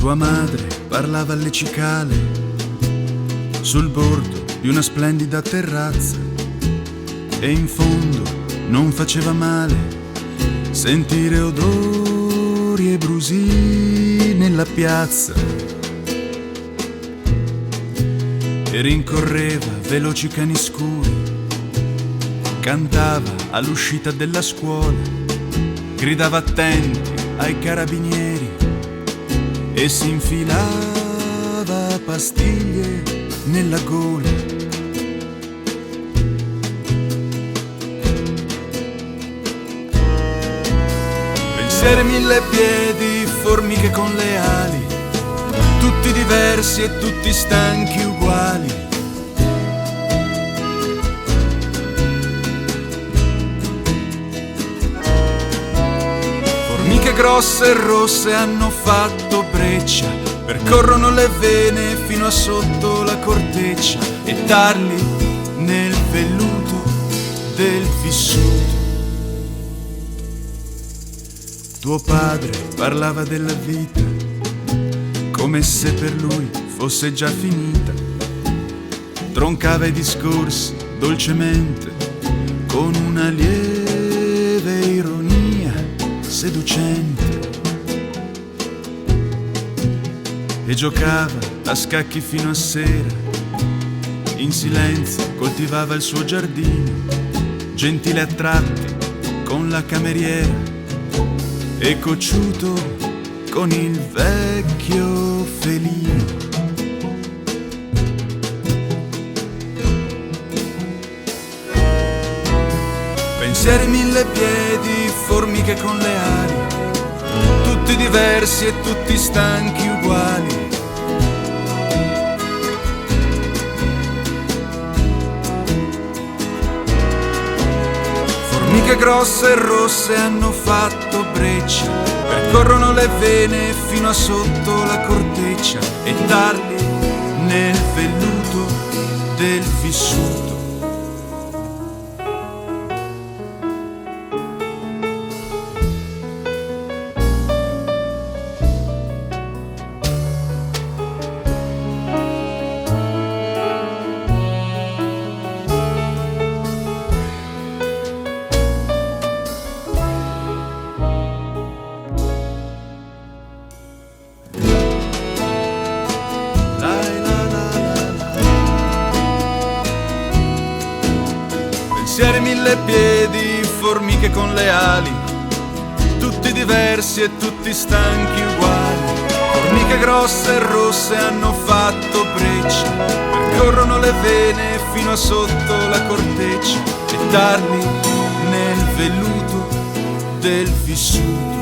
Sua madre parlava alle cicale sul bordo di una splendida terrazza, e in fondo non faceva male sentire odori e brusì nella piazza, e rincorreva veloci cani scuri, cantava all'uscita della scuola, gridava attenti ai carabinieri e si infilava pastiglie nella gola. Pensieri mille piedi, formiche con le ali, tutti diversi e tutti stanchi uguali. Formiche grosse e rosse hanno fatto breccia, percorrono le vene fino a sotto la corteccia, e tarli nel velluto del vissuto. Tuo padre parlava della vita come se per lui fosse già finita, troncava i discorsi dolcemente con una lieve ironia seducente, e giocava a scacchi fino a sera, in silenzio coltivava il suo giardino, gentile a tratti con la cameriera e cocciuto con il vecchio felino. Pensieri mille piedi, formiche con le ali, tutti diversi e tutti stanchi uguali. Formiche grosse e rosse hanno fatto breccia, percorrono le vene fino a sotto la corteccia, e tarli nel velluto del vissuto. Pensieri mille piedi, formiche con le ali, tutti diversi e tutti stanchi uguali. Formiche grosse e rosse hanno fatto breccia, percorrono le vene fino a sotto la corteccia, e tarli nel velluto del vissuto.